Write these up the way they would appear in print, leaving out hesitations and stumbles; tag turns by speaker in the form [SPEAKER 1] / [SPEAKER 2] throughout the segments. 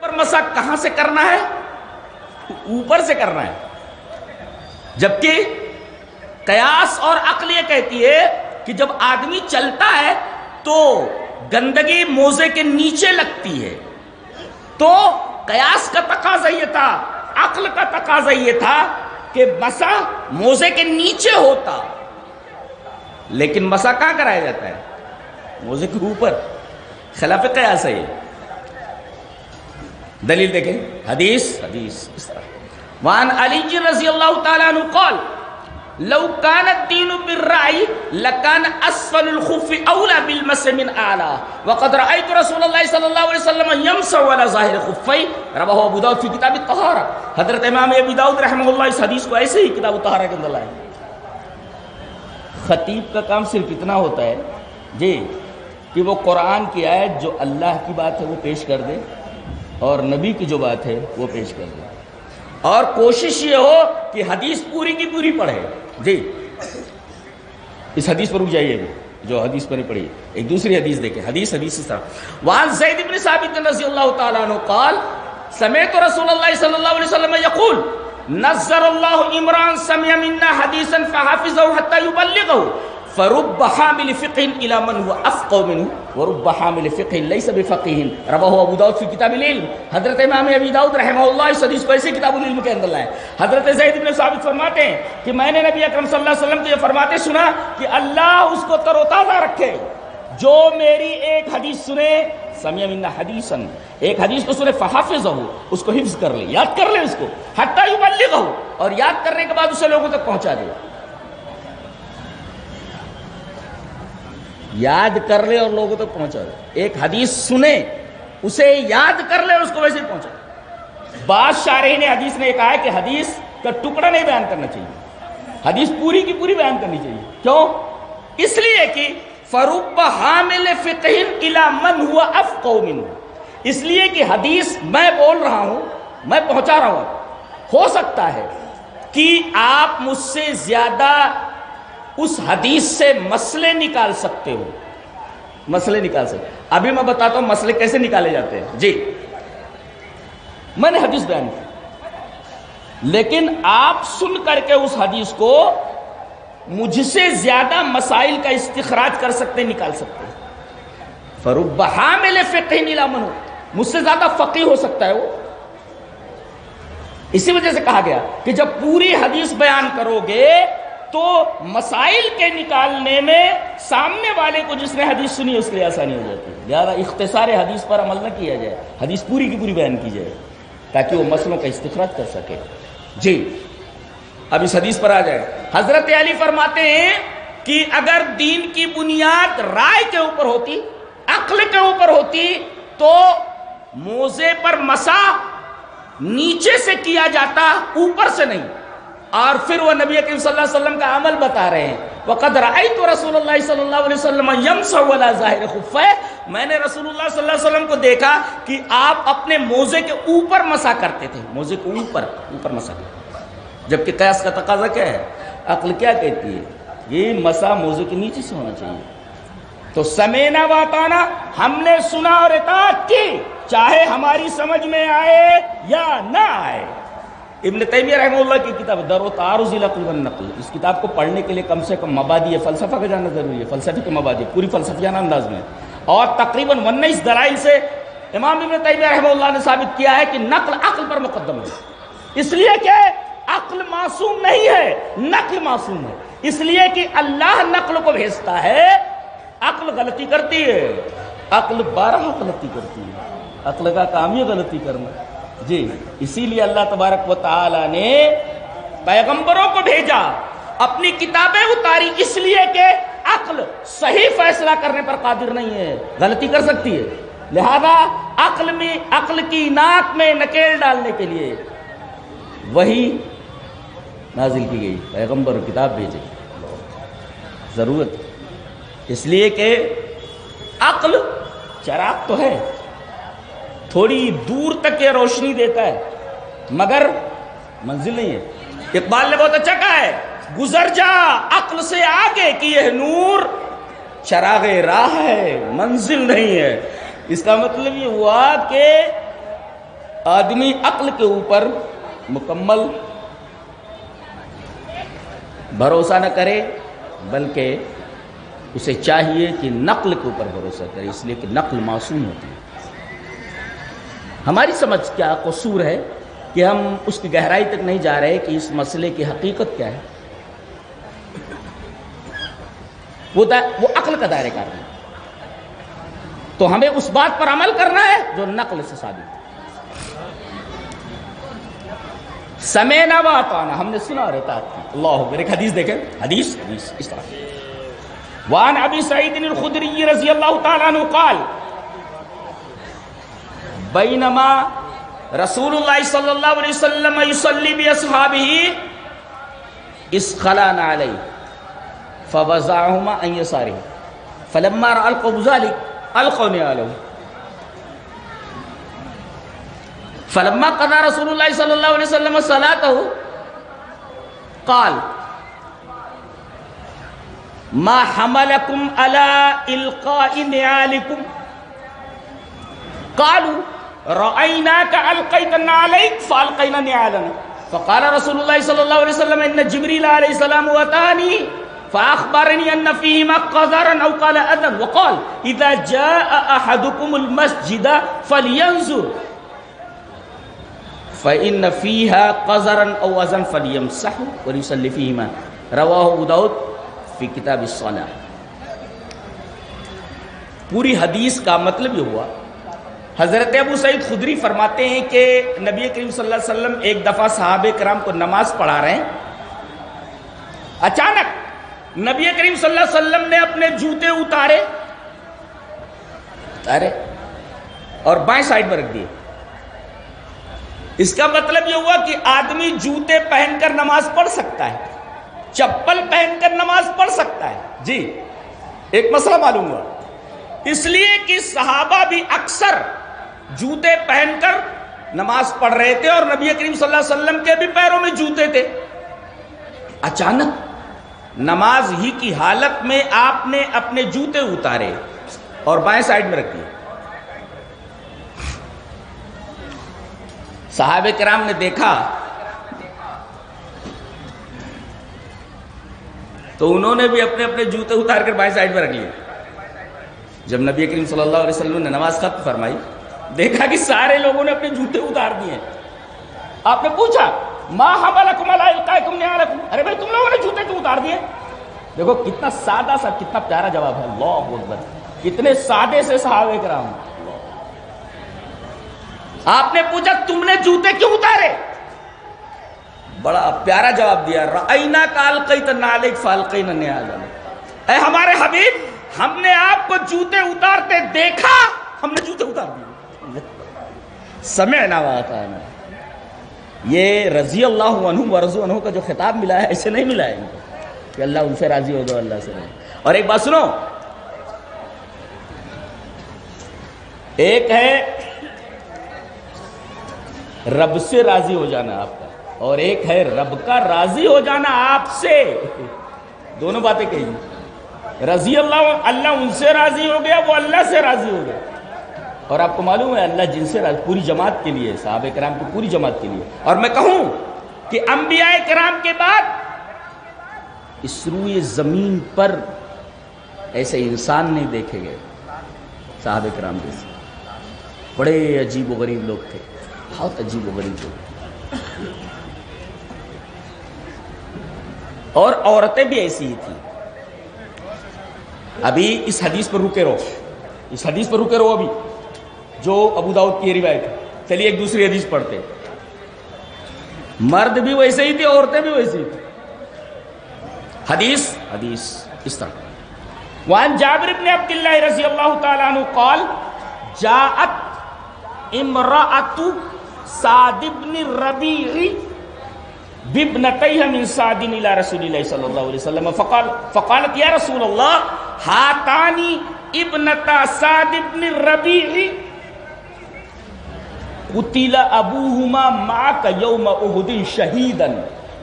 [SPEAKER 1] پر مسح کہاں سے کرنا ہے؟ اوپر سے کرنا ہے. جبکہ قیاس اور عقل یہ کہتی ہے کہ جب آدمی چلتا ہے تو گندگی موزے کے نیچے لگتی ہے. تو قیاس کا تقاضا یہ تھا، عقل کا تقاضا یہ تھا کہ مسح موزے کے نیچے ہوتا، لیکن مسح کہاں کرایا جاتا ہے؟ موزے کے اوپر. خلاف قیاس ہے یہ. دلیل دیکھیں، حدیث اس طرح وعن علی رضی اللہ تعالیٰ عنہ قال لو كان الدين بالرأي لكان اسفل الخف اولى بالمسح من اعلى وقد رايت رسول الله صلی اللہ علیہ وسلم يمسح على ظاهر خفيه رواه ابو داؤد في کتاب الطہارہ. حضرت امام ابو داؤد رحمہ اللہ اس حدیث کو ایسے ہی کتاب الطہارہ کے اندر لائے. خطیب کا کام صرف اتنا ہوتا ہے جی کہ وہ قرآن کی آیت جو اللہ کی بات ہے وہ پیش کر دے اور نبی کی جو بات ہے وہ پیش کر دے، اور کوشش یہ ہو کہ حدیث پوری کی پوری پڑھے. جی اس حدیث پر رک جائیے بھی جو حدیث پر پڑھی. ایک دوسری حدیث دیکھیں، حدیث اس طرح وعن زید بن ثابت رضی اللہ تعالیٰ عنہ قال سمعت رسول اللہ صلی اللہ علیہ وسلم یقول نظر اللہ عمران سمع منا حدیثا فحافظه حتى يبلغه فرب حامل فقه الى من هو افقه منه ورب حامل فقه ليس بفقيه رواه ابو داؤد في کتاب العلم. حضرت امام ابی داؤد رحمہ اللہ اس حدیث کو ایسے کتاب العلم کے اندر لائے. حضرت زید بن ثابت فرماتے ہیں کہ میں نے نبی اکرم صلی اللہ علیہ وسلم کو یہ فرماتے سنا کہ اللہ اس کو تر و تازہ رکھے جو میری ایک حدیث سنے، سمع منا حدیثا، ایک حدیث کو سنے فحافظه، اس کو حفظ کر لے، یاد کر لے اس کو، حتی یبلغه، اور یاد کرنے کے بعد اسے لوگوں تک پہنچا دے. یاد کر لے اور لوگوں تک پہنچا دے. ایک حدیث سنے، اسے یاد کر لے اور اس کو ویسے ہی پہنچا دے. بعض شارحین حدیث نے کہا ہے کہ حدیث کا ٹکڑا نہیں بیان کرنا چاہیے، حدیث پوری کی پوری بیان کرنی چاہیے. کیوں؟ اس لیے کہ فرب حامل فقہ الی من هو افقہ منہ، اس لیے کہ حدیث میں بول رہا ہوں، میں پہنچا رہا ہوں، ہو سکتا ہے کہ آپ مجھ سے زیادہ اس حدیث سے مسئلے نکال سکتے ہو، مسئلے نکال سکتے. ابھی میں بتاتا ہوں مسئلے کیسے نکالے جاتے ہیں. جی میں نے حدیث بیان کی، لیکن آپ سن کر کے اس حدیث کو مجھ سے زیادہ مسائل کا استخراج کر سکتے، نکال سکتے. فرب حامل فقہ الی من، مجھ سے زیادہ فقیہ ہو سکتا ہے وہ. اسی وجہ سے کہا گیا کہ جب پوری حدیث بیان کرو گے تو مسائل کے نکالنے میں سامنے والے کو جس نے حدیث سنی اس کے لیے آسانی ہو جاتی ہے. لہذا اختصار حدیث پر عمل نہ کیا جائے، حدیث پوری کی پوری بیان کی جائے تاکہ وہ مسئلوں کا استخراج کر سکے. جی اب اس حدیث پر آ جائے. حضرت علی فرماتے ہیں کہ اگر دین کی بنیاد رائے کے اوپر ہوتی، عقل کے اوپر ہوتی، تو موزے پر مسح نیچے سے کیا جاتا، اوپر سے نہیں. اور پھر وہ نبی کریم صلی اللہ علیہ وسلم کا عمل بتا رہے ہیں. وقد رأیت رسول اللہ صلی اللہ علیہ وسلم یمسح علی ظاہر خفیہ، میں نے رسول اللہ صلی اللہ علیہ وسلم کو دیکھا کہ آپ اپنے موزے کے اوپر مسح کرتے تھے، موزے کے اوپر مسح کرتے. جبکہ قیاس کا تقاضا کیا ہے؟ عقل کیا کہتی ہے؟ یہ مسح موزے کے نیچے سے ہونا چاہیے. تو سمینا واتانا، ہم نے سنا اور اطاعت کی، چاہے ہماری سمجھ میں آئے یا نہ آئے. ابن تیمیہ رحمہ اللہ کی کتاب در و تعارض العقل والنقل، اس کتاب کو پڑھنے کے لیے کم سے کم مبادی فلسفہ کا جاننا ضروری ہے. فلسفے کے مبادی پوری فلسفیانہ انداز میں، اور تقریباً 19 دلائل سے امام ابن تیمیہ رحمہ اللہ نے ثابت کیا ہے کہ نقل عقل پر مقدم ہے. اس لیے کہ عقل معصوم نہیں ہے، نقل معصوم ہے. اس لیے کہ اللہ نقل کو بھیجتا ہے، عقل غلطی کرتی ہے، عقل 12 غلطی کرتی ہے. عقل کا کام یہ غلطی کرنا. جی اسی لیے اللہ تبارک و تعالی نے پیغمبروں کو بھیجا، اپنی کتابیں اتاری، اس لیے کہ عقل صحیح فیصلہ کرنے پر قادر نہیں ہے، غلطی کر سکتی ہے. لہذا عقل کی ناک میں نکیل ڈالنے کے لیے وہی نازل کی گئی، پیغمبر کتاب بھیجے. ضرورت اس لیے کہ عقل چراغ تو ہے، تھوڑی دور تک یہ روشنی دیتا ہے مگر منزل نہیں ہے. اقبال نے بہت اچھا کہا ہے، گزر جا عقل سے آگے کہ یہ نور چراغ راہ ہے، منزل نہیں ہے. اس کا مطلب یہ ہوا کہ آدمی عقل کے اوپر مکمل بھروسہ نہ کرے، بلکہ اسے چاہیے کہ نقل کے اوپر بھروسہ کرے، اس لیے کہ نقل معصوم ہوتی ہے۔ ہماری سمجھ کیا قصور ہے کہ ہم اس کی گہرائی تک نہیں جا رہے کہ اس مسئلے کی حقیقت کیا ہے۔ وہ عقل کا دائرہ کار ہے، تو ہمیں اس بات پر عمل کرنا ہے جو نقل سے ثابت ہے۔ سمعنا واطعنا، ہم نے سنا اور اطاعت کی۔ اللہ اکبر۔ ایک حدیث دیکھیں، حدیث اس طرح، وعن ابی سعید الخدری رضی اللہ تعالی عنہ قال بینما رسول اللہ صلی اللہ علیہ وسلم یصلی باصحابہ اذ خلعنا علیہ فوضعهما عن يساره فلما رأى القوم ذلك ألقوا نعالهم فلما قضى رسول الله صلى الله عليه وسلم صلاته قال ما حملكم على إلقاء نعالكم قالوا رأيناك ألقيت نعاليك فألقينا نعالنا فقال رسول الله صلى الله عليه وسلم إن جبريل عليه السلام أتاني فأخبرني أن فيهما قذرا أو قال أذى وقال إذا جاء أحدكم المسجد فلينظر فإن فيها قذرا أو أذى فليمسحه وليصلي فيهما رواه أبو داود فی کتاب الصلاة۔ پوری حدیث کا مطلب یہ ہوا، حضرت ابو سعید خدری فرماتے ہیں کہ نبی کریم صلی اللہ علیہ وسلم ایک دفعہ صحابہ کرام کو نماز پڑھا رہے ہیں، اچانک نبی کریم صلی اللہ علیہ وسلم نے اپنے جوتے اتارے اور بائیں سائڈ میں رکھ دیے۔ اس کا مطلب یہ ہوا کہ آدمی جوتے پہن کر نماز پڑھ سکتا ہے، چپل پہن کر نماز پڑھ سکتا ہے۔ جی ایک مسئلہ معلوم ہوا، اس لیے کہ صحابہ بھی اکثر جوتے پہن کر نماز پڑھ رہے تھے اور نبی کریم صلی اللہ علیہ وسلم کے بھی پیروں میں جوتے تھے۔ اچانک نماز ہی کی حالت میں آپ نے اپنے جوتے اتارے اور بائیں سائڈ میں رکھ دیے۔ صحابہ کرام نے دیکھا تو انہوں نے بھی اپنے اپنے جوتے اتار کر بائیں سائڈ میں رکھ لیے۔ جب نبی کریم صلی اللہ علیہ وسلم نے نماز ختم فرمائی، دیکھا کہ سارے لوگوں نے اپنے جوتے اتار دیے۔ آپ نے پوچھا ما حملکم علی القائکم نعالکم، ارے بھائی تم لوگوں نے جوتے کیوں اتار دیے؟ دیکھو کتنا سادہ سا، کتنا پیارا جواب ہے۔ اللہ اکبر، کتنے سادے سے صحابہ کرام۔ آپ نے پوچھا تم نے جوتے کیوں اتارے؟ بڑا پیارا جواب دیا، رأیناک القیت نعلیک فالقینا نعالنا، اے ہمارے حبیب ہم نے آپ کو جوتے اتارتے دیکھا، ہم نے جوتے اتار دیے۔ سمعنا واطعنا، یہ رضی اللہ عنہ ورضوا عنہ کا جو خطاب ملا ہے ایسے نہیں ملا ہے ان کو کہ اللہ ان سے راضی ہو، دو اللہ سے راضی۔ اور ایک بات سنو، ایک ہے رب سے راضی ہو جانا آپ کا، اور ایک ہے رب کا راضی ہو جانا آپ سے۔ دونوں باتیں کہیں، رضی اللہ ان سے راضی ہو گیا، وہ اللہ سے راضی ہو گیا۔ اور آپ کو معلوم ہے اللہ جن سے راضی پوری جماعت کے لیے، صحابہ کرام کی پوری جماعت کے لیے۔ اور میں کہوں کہ انبیاء کرام کے بعد اس روئے زمین پر ایسے انسان نہیں دیکھے گئے صحابہ کرام جیسے۔ بڑے عجیب و غریب لوگ تھے، بہت عجیب و غریب لوگ تھے، اور عورتیں بھی ایسی ہی تھیں۔ ابھی اس حدیث پر رکے رہو، اس حدیث پر رکے رہو ابھی جو ابو داؤد کی روایت ہے۔ چلیے ایک دوسری حدیث پڑھتے ہیں۔ مرد بھی ویسے ہی تھے، عورتیں بھی ویسے ہی تھیں۔ حدیث اس طرح، وعن جابر بن عبد اللہ رضی اللہ تعالی عنہ قال جاءت امرأة سعد بن الربیع بابنتیها من سعد الى رسول اللہ صلی اللہ علیہ وسلم فقالت یا رسول اللہ ہاتانی ابنتا سعد بن الربیع قتل ابوهما معك يوم احد شهيدا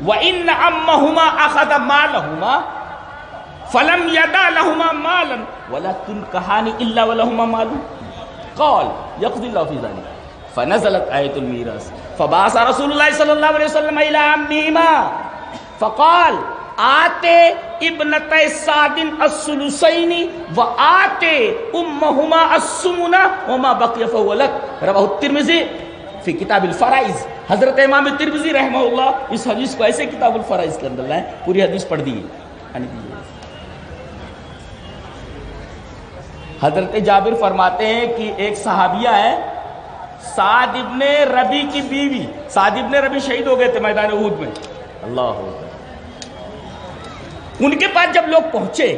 [SPEAKER 1] وان عمهما اخذ مالهما فلم يدع لهما مالا ولا تنكحان الا ولهما مال قال يقضي الله في ذلك فنزلت آیت المیراث فبعث رسول اللہ صلی اللہ علیہ وسلم الی عمہما فقال آتے ابنت سعد الثلثین وآتے امہما الثمن وما بقی فهو لک، رواہ الترمذی فی کتاب الفرائض۔ حضرت امام ترمذی رحمہ اللہ اس حدیث کو ایسے کتاب الفرائض کے اندر لائیں، پوری حدیث پڑھ دی۔ حضرت جابر فرماتے ہیں کہ ایک صحابیہ ہے سعد ابن ربی کی بیوی، سعد ابن ربی شہید ہو گئے تھے میدان احد میں، اللہ اکبر۔ ان کے پاس جب لوگ پہنچے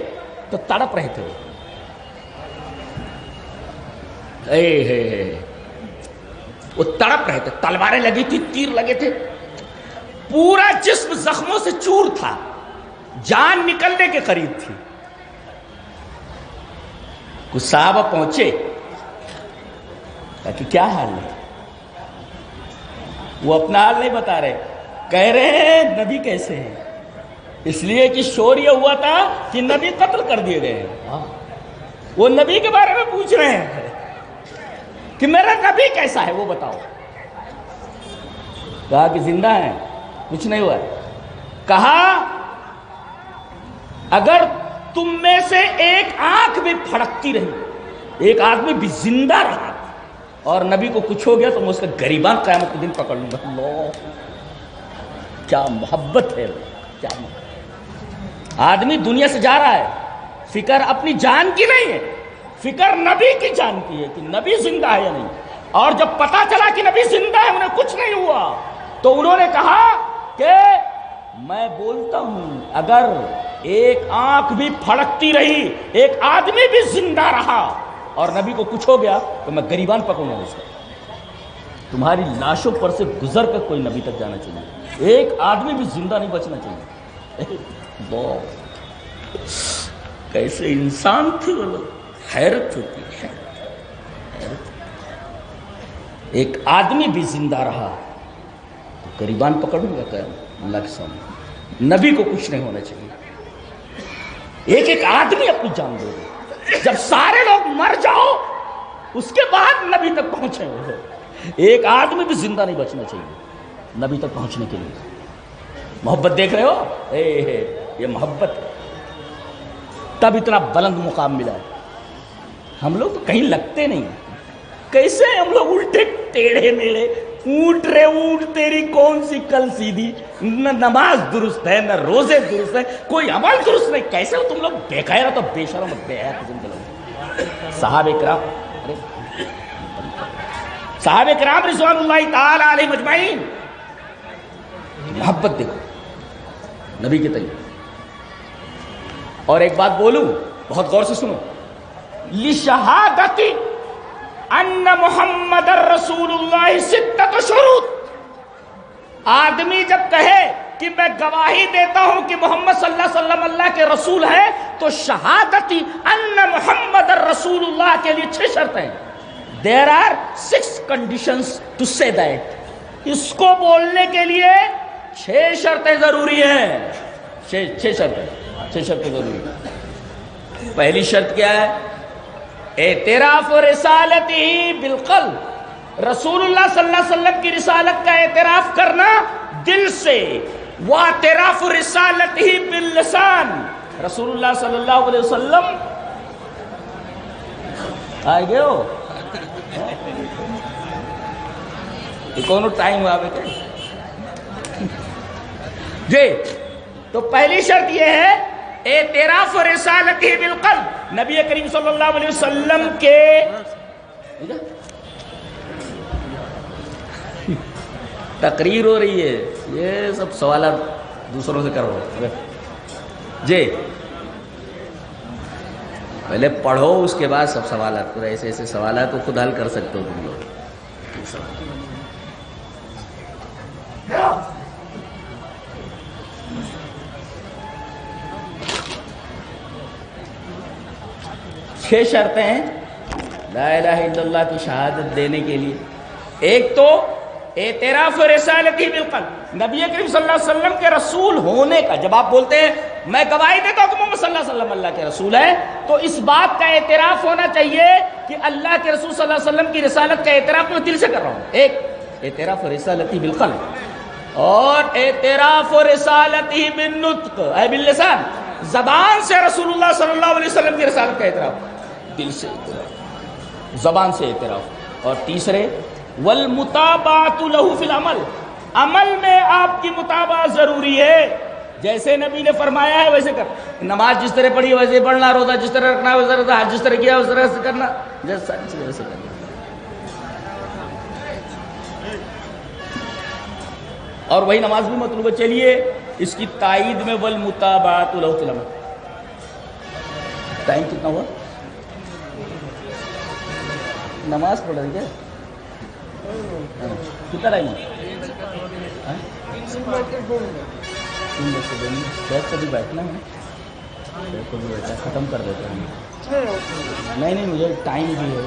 [SPEAKER 1] تو تڑپ رہے تھے، وہ تڑپ رہے تھے، تلواریں لگی تھی، تیر لگے تھے، پورا جسم زخموں سے چور تھا، جان نکلنے کے قریب تھی۔ کچھ صحابہ پہنچے کہ کیا حال ہے؟ وہ اپنا حال نہیں بتا رہے، کہہ رہے ہیں نبی کیسے ہیں، اس لیے کہ شور یہ ہوا تھا کہ نبی قتل کر دیے گئے ہیں۔ وہ نبی کے بارے میں پوچھ رہے ہیں کہ میرا نبی کیسا ہے وہ بتاؤ۔ کہا کہ زندہ ہے، کچھ نہیں ہوا ہے۔ کہا اگر تم میں سے ایک آنکھ بھی پھڑکتی رہی، ایک آدمی بھی زندہ رہا اور نبی کو کچھ ہو گیا تو میں اس کا گریبان قیامت کے دن پکڑ لوں گا۔ اللہ کیا محبت ہے، کیا محبت۔ آدمی دنیا سے جا رہا ہے، فکر اپنی جان کی نہیں ہے، فکر نبی کی جان کی ہے کہ نبی زندہ ہے یا نہیں۔ اور جب پتا چلا کہ نبی زندہ ہے، انہیں کچھ نہیں ہوا، تو انہوں نے کہا کہ میں بولتا ہوں اگر ایک آنکھ بھی پھڑکتی رہی، ایک آدمی بھی زندہ رہا اور نبی کو کچھ ہو گیا تو میں گریبان پکڑوں گا اس کا۔ تمہاری لاشوں پر سے گزر کر کوئی نبی تک جانا چاہیے، ایک آدمی بھی زندہ نہیں بچنا چاہیے۔ کیسے انسان تھے وہ لوگ، حیرت ہوتی ہے، حیرت۔ ایک آدمی بھی زندہ رہا تو گریبان پکڑوں گا کہ اللہ کے سامنے، نبی کو کچھ نہیں ہونا چاہیے۔ ایک ایک آدمی اپنی جان دے دے، جب سارے لوگ مر جاؤ اس کے بعد نبی تک پہنچے وہ، ایک آدمی بھی زندہ نہیں بچنا چاہیے نبی تک پہنچنے کے لیے۔ محبت دیکھ رہے ہو، یہ محبت ہے، تب اتنا بلند مقام ملا ہے۔ ہم لوگ تو کہیں لگتے نہیں، کیسے ہم لوگ الٹے ٹیڑھے میڑے، اونٹ رے اونٹ تیری کون سی کل سیدھی، نہ نماز درست ہے نہ روزے درست ہے، کوئی عمل درست نہیں، کیسے ہو تم لوگ بے غیرت اور بے شرم اور بے حیا قسم کے لوگ۔ صحابہ کرام رضوان اللہ تعالی علیہم اجمعین، محبت دیکھو نبی کے طریقے۔ اور ایک بات بولوں، بہت غور سے سنو، لشہادت ان محمد رسول اللہ ستۃ شروط، آدمی جب کہے کہ میں گواہی دیتا ہوں کہ محمد صلی اللہ علیہ وسلم اللہ کے رسول ہے، تو شہادت ان محمد رسول اللہ کے لیے 6 شرطیں ہیں۔ There are 6 conditions to say that، اس کو بولنے کے لیے 6 شرطیں ضروری ہیں، 6 شرطیں ضروری ہیں۔ پہلی شرط کیا ہے؟ اعتراف رسالتہ بالقلب، رسول اللہ صلی اللہ علیہ وسلم کی رسالت کا اعتراف کرنا دل سے، واعتراف رسالتہ باللسان، رسول اللہ صلی اللہ علیہ وسلم آئے گئے ہو کونو ٹائم آوے جی۔ تو پہلی شرط یہ ہے اعتراف رسالتہ بالقلب، نبی کریم صلی اللہ علیہ وسلم کے تقریر ہو رہی ہے، یہ سب سوالات دوسروں سے کرو جی، پہلے پڑھو اس کے بعد سب سوالات کرو، ایسے ایسے سوالات تو خود حل کر سکتے ہو تم لوگ۔ 6 شرطیں ہیں لا الہ الا اللہ کی شہادت دینے کے لیے۔ ایک تو اعتراف رسالتہ بالقلب، نبی کریم صلی اللہ علیہ وسلم کے رسول ہونے کا، جب آپ بولتے ہیں میں گواہی دیتا ہوں کہ محمد صلی اللہ علیہ وسلم اللہ کے رسول ہیں، تو اس بات کا اعتراف ہونا چاہیے کہ اللہ کے رسول صلی اللہ علیہ وسلم کی رسالت کا اعتراف میں دل سے کر رہا ہوں. ایک اعتراف رسالتی بالقلب اور اعتراف رسالتی بالنطق اے باللسان، زبان سے رسول اللہ صلی اللہ علیہ وسلم کی رسالت کا اعتراف، دل سے اعتراف، زبان سے اعتراف. اور تیسرے والمتابعۃ لہ فی العمل، عمل میں آپ کی متابعت ضروری ہے. جیسے نبی نے فرمایا ہے ویسے کر، نماز جس طرح پڑھی ویسے ہی پڑھنا، روزہ جس طرح رکھنا ویسے رکھنا، حج جس طرح کیا اس طرح سے کرنا، جیسے ساری چیزیں ویسے کرنا. اور وہی نماز بھی مطلوب ہے. چلیے اس کی تائید میں والمتابعۃ لہ فی العمل. ٹائم کتنا ہوا؟ نماز پڑھ رہی کیا؟ کتنا ٹائم ہے؟ شاید کبھی بیٹھنا ہے، ختم کر دیتے ہیں. نہیں مجھے ٹائم بھی ہے.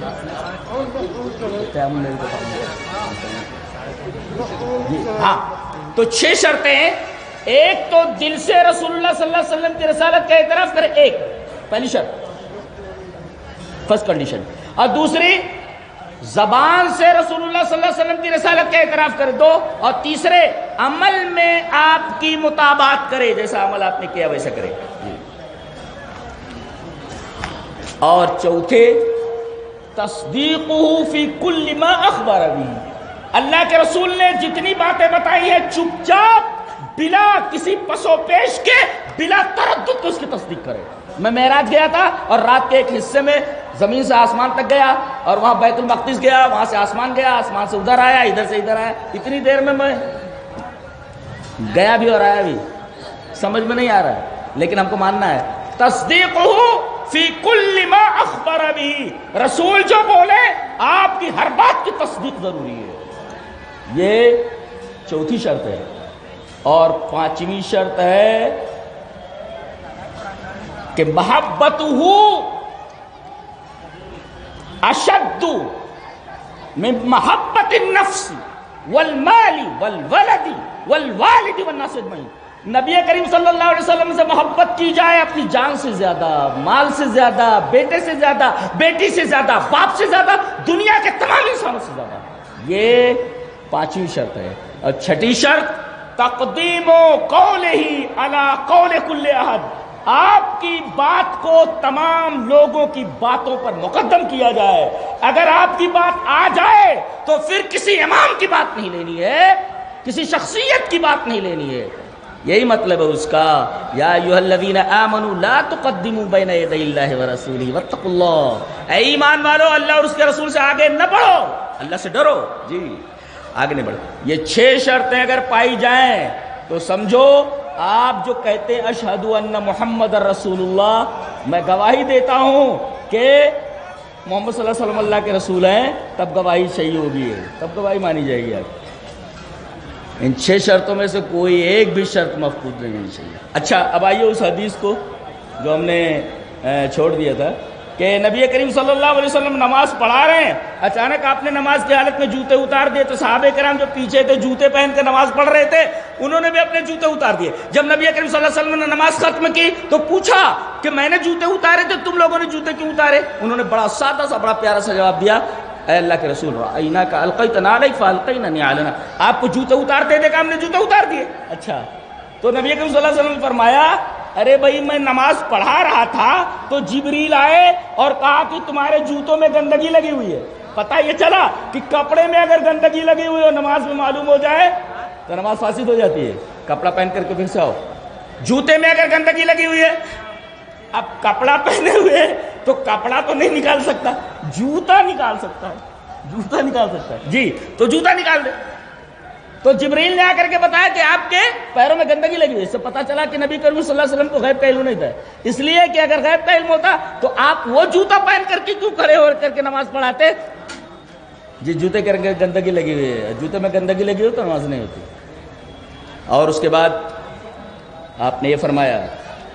[SPEAKER 1] ہاں تو 6 شرطیں ہیں. ایک تو دل سے رسول اللہ صلی اللہ علیہ وسلم کی رسالت کا اعتراف کرے، ایک پہلی شرط، فرسٹ کنڈیشن. اور دوسری زبان سے رسول اللہ صلی اللہ علیہ وسلم کی رسالت کا اعتراف کرے، 2. اور تیسرے عمل میں آپ کی مطابعت کرے، جیسا عمل آپ نے کیا ویسا کرے. اور چوتھے تصدیقہ فی کل ما اخبر بہ، اللہ کے رسول نے جتنی باتیں بتائی ہیں چپ چاپ بلا کسی پس و پیش کے، بلا تردد تو اس کی تصدیق کرے. میں معراج گیا تھا اور رات کے ایک حصے میں زمین سے آسمان تک گیا اور وہاں بیت المقدس گیا، وہاں سے آسمان گیا، آسمان سے ادھر آیا، ادھر سے ادھر آیا. اتنی دیر میں گیا بھی اور آیا بھی، سمجھ میں نہیں آ رہا ہے، لیکن ہم کو ماننا ہے. تصدیقہ فی کل ما اخبر بہ، رسول جو بولے آپ کی ہر بات کی تصدیق ضروری ہے. یہ چوتھی شرط ہے. اور 5ویں شرط ہے کہ محبتہ اشد من محبت النفس والمال والولد والوالد والناس اجمعین. نبی کریم صلی اللہ علیہ وسلم سے محبت کی جائے اپنی جان سے زیادہ، مال سے زیادہ، بیٹے سے زیادہ، بیٹی سے زیادہ، باپ سے زیادہ، دنیا کے تمام انسانوں سے زیادہ. یہ 5ویں شرط ہے. اور 6ٹھی شرط تقدیم قولہ علی قول کل احد، آپ کی بات کو تمام لوگوں کی باتوں پر مقدم کیا جائے. اگر آپ کی بات آ جائے تو پھر کسی امام کی بات نہیں لینی ہے، کسی شخصیت کی بات نہیں لینی ہے. یہی مطلب ہے اس کا یا ایھا الذین آمنوا لا تقدموا بین یدی اللہ ورسولہ واتقوا اللہ. اے ایمان والو، اللہ اور اس کے رسول سے آگے نہ بڑھو، اللہ سے ڈرو. جی آگے نہیں بڑھو. یہ 6 شرطیں اگر پائی جائیں تو سمجھو آپ جو کہتے ہیں اشہد ان محمد رسول اللہ، میں گواہی دیتا ہوں کہ محمد صلی اللہ علیہ وسلم اللہ کے رسول ہیں، تب گواہی صحیح ہوگی، تب گواہی مانی جائے گی. آپ ان 6 شرطوں میں سے کوئی ایک بھی شرط مفقود نہیں ہونی چاہیے. اچھا اب آئیے اس حدیث کو جو ہم نے چھوڑ دیا تھا کہ نبی کریم صلی اللہ علیہ وسلم نماز پڑھا رہے ہیں، اچانک آپ نے نماز کی حالت میں جوتے اتار دیے. تو صحابہ کرام جو پیچھے تھے جوتے پہن کے نماز پڑھ رہے تھے، انہوں نے بھی اپنے جوتے اتار دیے. جب نبی کریم صلی اللہ علیہ وسلم نے نماز ختم کی تو پوچھا کہ میں نے جوتے اتارے تھے، تم لوگوں نے جوتے کیوں اتارے؟ انہوں نے بڑا سادہ سا بڑا پیارا سا جواب دیا، اے اللہ کے رسول رأیناک القیت نعلیک فالقینا نعالنا، آپ کو جوتے اتارتے دیکھا ہم نے جوتے اتار دیے. اچھا تو نبی کریم صلی اللہ علیہ وسلم نے فرمایا ارے بھائی میں نماز پڑھا رہا تھا تو جبریل آئے اور کہا کہ تمہارے جوتوں میں گندگی لگی ہوئی ہے. پتہ یہ چلا کہ کپڑے میں اگر گندگی لگی ہوئی اور نماز میں معلوم ہو جائے تو نماز فاسد ہو جاتی ہے. کپڑا پہن کر کے پھر سے آؤ. جوتے میں اگر گندگی لگی ہوئی ہے، اب کپڑا پہنے ہوئے تو کپڑا تو نہیں نکال سکتا، جوتا نکال سکتا ہے، جوتا نکال سکتا ہے. جی تو جوتا نکال دے. تو جبریل نے آ کر کے بتایا کہ آپ کے پیروں میں گندگی لگی ہوئی. اس سے پتہ چلا کہ نبی کریم صلی اللہ علیہ وسلم کو غیب کا علم نہیں تھا. اس لیے کہ اگر غیب کا علم ہوتا تو آپ وہ جوتا پہن کر کے کیوں کھڑے ہو کر کے نماز پڑھاتے؟ جی جوتے کر کے گندگی لگی ہوئی ہے، جوتے میں گندگی لگی ہوئی تو نماز نہیں ہوتی. اور اس کے بعد آپ نے یہ فرمایا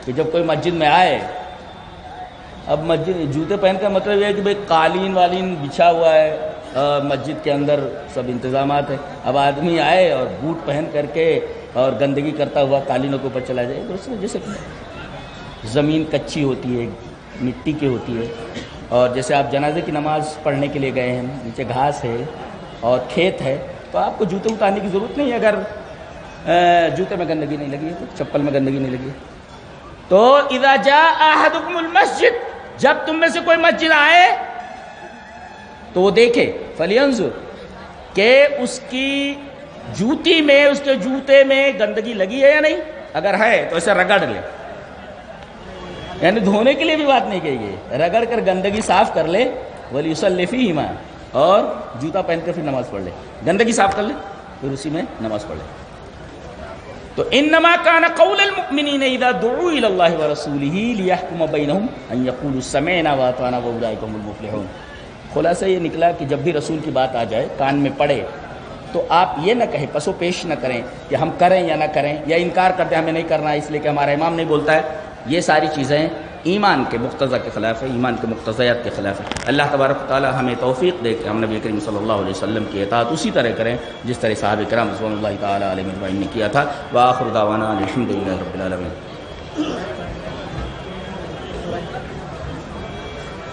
[SPEAKER 1] کہ جب کوئی مسجد میں آئے، اب مسجد جوتے پہن کا مطلب یہ ہے کہ بھائی قالین والین بچھا ہوا ہے مسجد کے اندر سب انتظامات ہیں. اب آدمی آئے اور بوٹ پہن کر کے اور گندگی کرتا ہوا قالینوں کے اوپر چلا جائے تو اس میں جیسے زمین کچی ہوتی ہے، مٹی کی ہوتی ہے، اور جیسے آپ جنازے کی نماز پڑھنے کے لیے گئے ہیں، نیچے گھاس ہے اور کھیت ہے، تو آپ کو جوتے اتارنے کی ضرورت نہیں ہے. اگر جوتے میں گندگی نہیں لگی ہے تو چپل میں گندگی نہیں لگی ہے. تو اذا جاء احدکم المسجد، جب تم میں سے کوئی مسجد آئے تو وہ دیکھے، فلینظر، کہ اس کی جوتی میں، اس کے جوتے میں گندگی لگی ہے یا نہیں. اگر ہے تو اسے رگڑ لے، یعنی دھونے کے لیے بھی بات نہیں کہی گئی، رگڑ کر گندگی صاف کر لے. ولیصلی فیہما، اور جوتا پہن کر پھر نماز پڑھ لے، گندگی صاف کر لے پھر اسی میں نماز پڑھ لے. تو انما کان قول المؤمنین اذا دعوا الی اللہ ورسولہ لیحکم بینہم ان یقولوا سمعنا واطعنا واولئک هم المفلحون. خلاصہ یہ نکلا کہ جب بھی رسول کی بات آ جائے، کان میں پڑے، تو آپ یہ نہ کہیں، پس و پیش نہ کریں کہ ہم کریں یا نہ کریں، یا انکار کرتے ہیں ہمیں نہیں کرنا اس لیے کہ ہمارا امام نہیں بولتا ہے. یہ ساری چیزیں ایمان کے مقتضیٰ کے خلاف ہے، ایمان کے مقتضیات کے خلاف ہے. اللہ تبارک و تعالی ہمیں توفیق دے کہ ہم نبی کریم صلی اللہ علیہ وسلم کی اطاعت اسی طرح کریں جس طرح صحابہ کرام رضوان اللہ تعالی علیہم اجمعین نے کیا تھا. وآخر دعوانا الحمد للہ رب العالمین.